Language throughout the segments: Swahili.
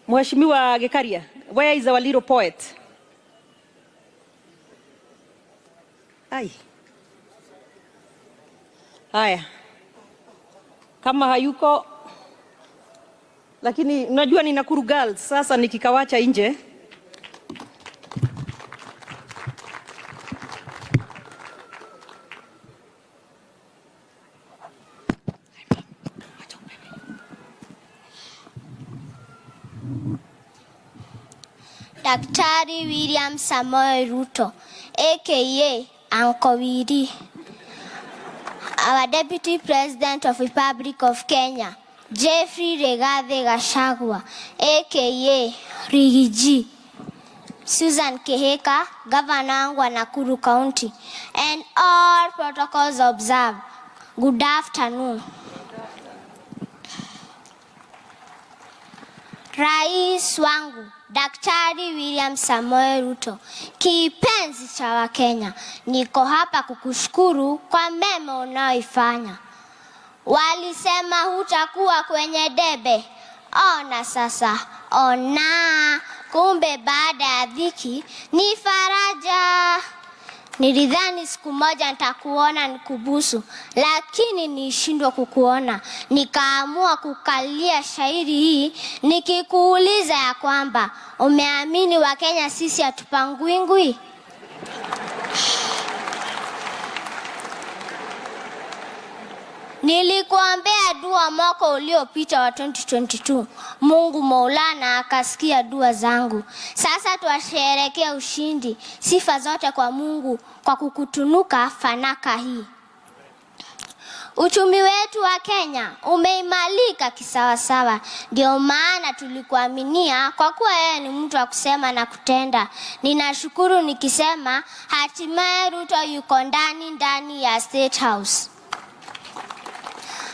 Mheshimiwa Gekaria, where is our little poet? Ai. Haya. Kama hayuko, lakini unajua ni Nakuru Girls, sasa nikikawacha nje. Daktari William Samoei Ruto, aka Uncle Willy, our Deputy President of Republic of Kenya, Jeffrey Rigathi Gachagua, aka Riggy G, Susan Kehika, Governor wa Nakuru County, and all protocols observed. Good afternoon. Rais wangu Daktari William Samoei Ruto, kipenzi cha Wakenya, niko hapa kukushukuru kwa mema unaoifanya. Walisema hutakuwa kwenye debe, ona sasa, ona, kumbe baada ya dhiki ni faraja. Nilidhani siku moja nitakuona nikubusu, lakini nishindwa kukuona. Nikaamua kukalia shairi hii nikikuuliza ya kwamba umeamini Wakenya sisi hatupangwingwi? Nilikuombea dua mwaka uliopita wa 2022. Mungu Maulana akasikia dua zangu. Sasa tuwasherehekea ushindi. Sifa zote kwa Mungu kwa kukutunuka fanaka hii. Uchumi wetu wa Kenya umeimarika kisawasawa. Ndio maana tulikuaminia kwa kuwa yeye ni mtu wa kusema na kutenda. Ninashukuru nikisema hatimaye Ruto yuko ndani ya State House.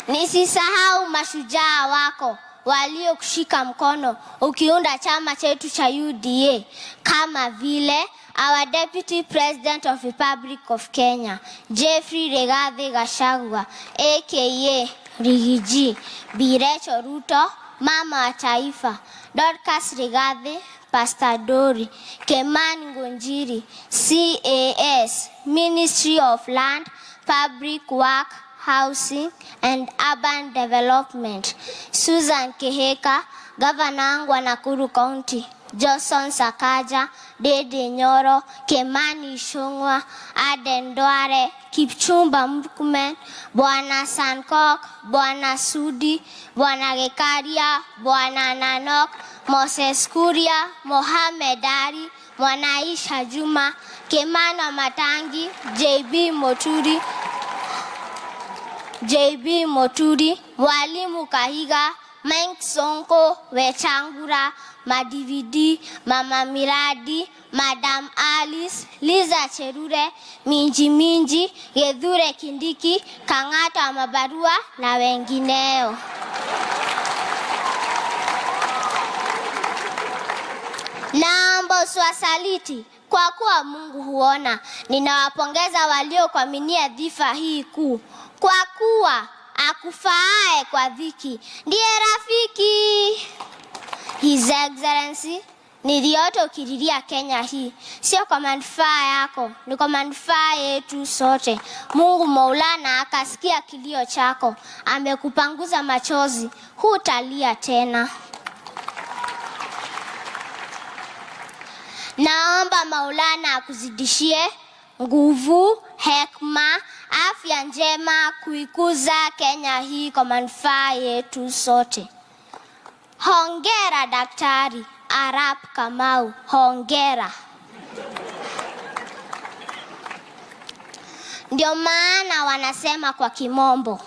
Nisisahau mashujaa wako waliokushika mkono ukiunda chama chetu cha UDA, kama vile our Deputy President of Republic of Kenya, Jeffrey Rigathi Gachagua, aka Riggy G, Bi Rachel Ruto, mama wa taifa, Dorcas Rigathi, Pastor Dori, Kimani Ngunjiri, CAS, Ministry of Land, Public Work, Housing and Urban Development, Susan Kehika, Governor wa Nakuru County, Johnson Sakaja, Dede Nyoro, Kimani Ichung'wah, Aden Duale, Kipchumba Murkomen, Bwana Sankok, Bwana Sudi, Bwana Gekaria, Bwana Nanok, Moses Kuria, Mohamed Ali, Mwanaisha Juma, Kimani Matangi, JB Moturi, Mwalimu Kahiga, Mike Sonko, Wetangula, Madividi, Mama Miradi, Madam Alice, Liza Cherure, Minji, Gedhure Kindiki, Kang'ata Mabarua na wengineo. Naomba usiwasaliti kwa kuwa Mungu huona. Ninawapongeza waliokuaminia dhifa hii kuu, kwa kuwa akufaaye kwa dhiki ndiye rafiki. His Excellency, niliota ukililia Kenya hii, sio kwa manufaa yako, ni kwa manufaa yetu sote. Mungu Maulana akasikia kilio chako, amekupanguza machozi, hutalia tena. Naomba Maulana akuzidishie nguvu, hekima, afya njema kuikuza Kenya hii kwa manufaa yetu sote. Hongera Daktari Arap Kamau, hongera. Ndio maana wanasema kwa kimombo,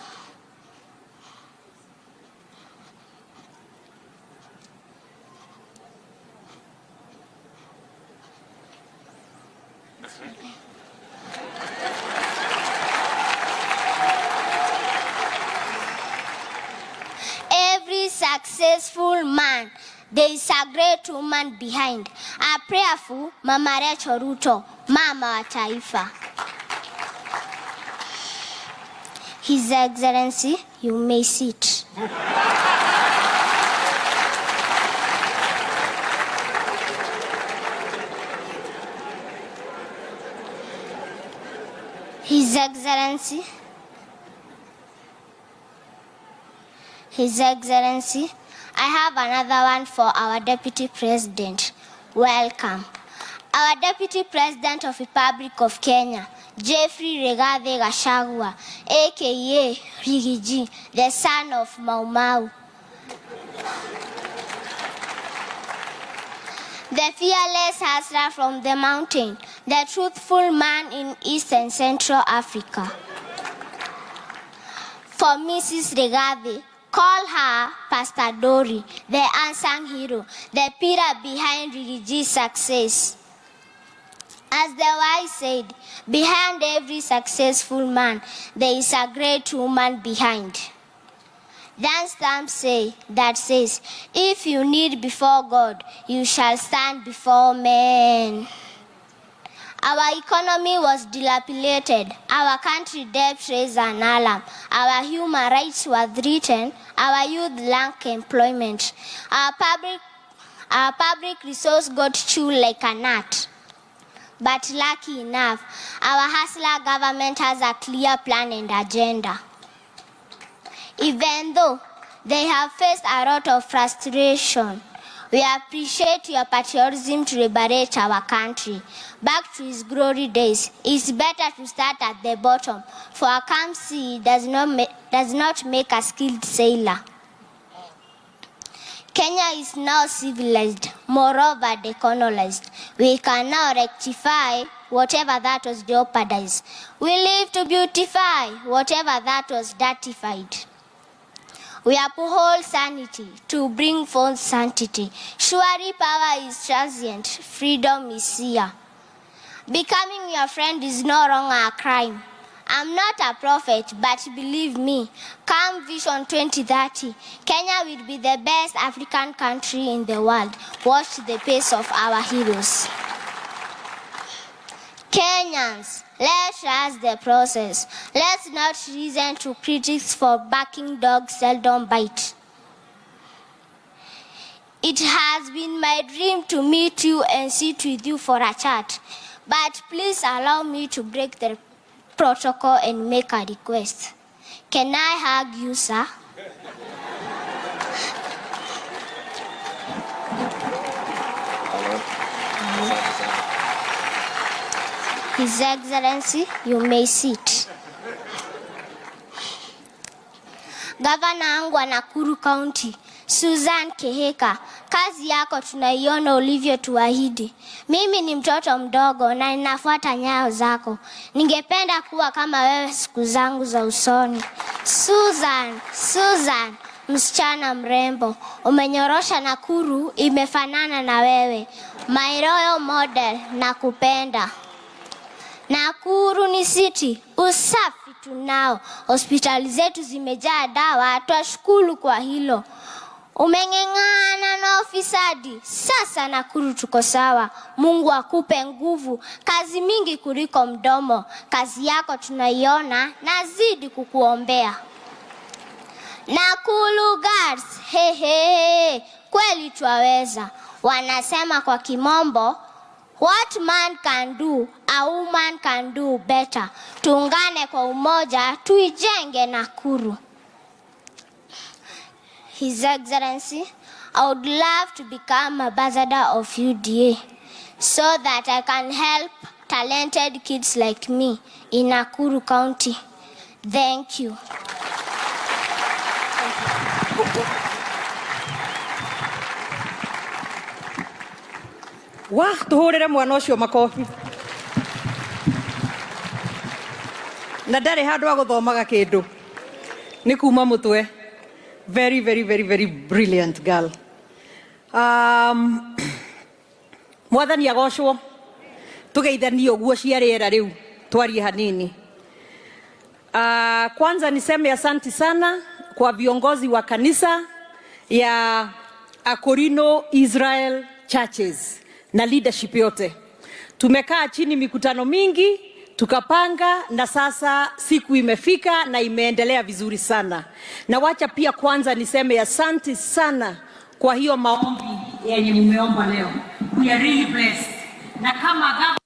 successful man, there is a great woman behind. A prayerful Mama Rachel Ruto, mama wa taifa. His Excellency, you may sit. His Excellency, I have another one for our Deputy President. Welcome. Our Deputy President of Republic of Kenya, Jeffrey Rigathi Gachagua, aka Rigiji, the son of Mau Mau. The fearless hustler from the mountain, the truthful man in East and Central Africa. For Mrs. Rigathi, call her Pastor Dory, the unsung hero, the pillar behind Rigiji's success. As the wise said, behind every successful man, there is a great woman behind. Then stamp that says, if you kneel before God, you shall stand before men. Our economy was dilapidated, our country debt raised an alarm, our human rights were threatened, our youth lack employment, our public resource got chewed like a nut. But lucky enough, our hustler government has a clear plan and agenda. Even though they have faced a lot of frustration, we appreciate your patriotism to liberate our country back to its glory days. It's better to start at the bottom, for a calm sea does not make a skilled sailor. Kenya is now civilized, moreover decolonized. We can now rectify whatever that was jeopardized. We live to beautify whatever that was dirtified. We uphold sanity to bring forth sanctity. Surely power is transient, freedom is here. Becoming your friend is no longer a crime. I'm not a prophet, but believe me, come Vision 2030, Kenya will be the best African country in the world. Watch the pace of our heroes. Kenyans, let's trust the process. Let's not listen to critics, for barking dogs seldom bite. It has been my dream to meet you and sit with you for a chat. But please allow me to break the protocol and make a request. Can I hug you, sir? His Excellency, you may sit. Gavana wangu wa Nakuru County, Susan Kehika, kazi yako tunaiona ulivyotuahidi. Mimi ni mtoto mdogo na ninafuata nyayo zako. Ningependa kuwa kama wewe siku zangu za usoni. Susan, msichana mrembo, umenyorosha Nakuru imefanana na wewe. My royal model, nakupenda. Nakuru ni city, usafi tunao. Hospitali zetu zimejaa dawa, twashukuru kwa hilo. Umeng'eng'ana na ufisadi, sasa Nakuru tuko sawa. Mungu akupe nguvu, kazi mingi kuliko mdomo. Kazi yako tunaiona, nazidi kukuombea. Nakuru girls, kweli twaweza. Wanasema kwa kimombo, what man can do, a woman can do better. Tuungane kwa umoja, tuijenge Nakuru. His Excellency, I would love to become ambassador of UDA so that I can help talented kids like me in Nakuru County. Thank you. Tuhurire mwana ucio makofi. Na ndari handu aguthomaga kindu. Ni kuma mutwe. Very, very, very, very brilliant girl. Mwathani agocwo. Tugeithanie uguo cia riera riu twarie hanini. Kwanza niseme asante sana kwa viongozi wa kanisa ya Akorino Israel Churches na leadership yote. Tumekaa chini mikutano mingi, tukapanga, na sasa siku imefika na imeendelea vizuri sana. Na wacha pia kwanza niseme asante sana kwa hiyo maombi yenye mmeomba leo. We are really blessed. Na kama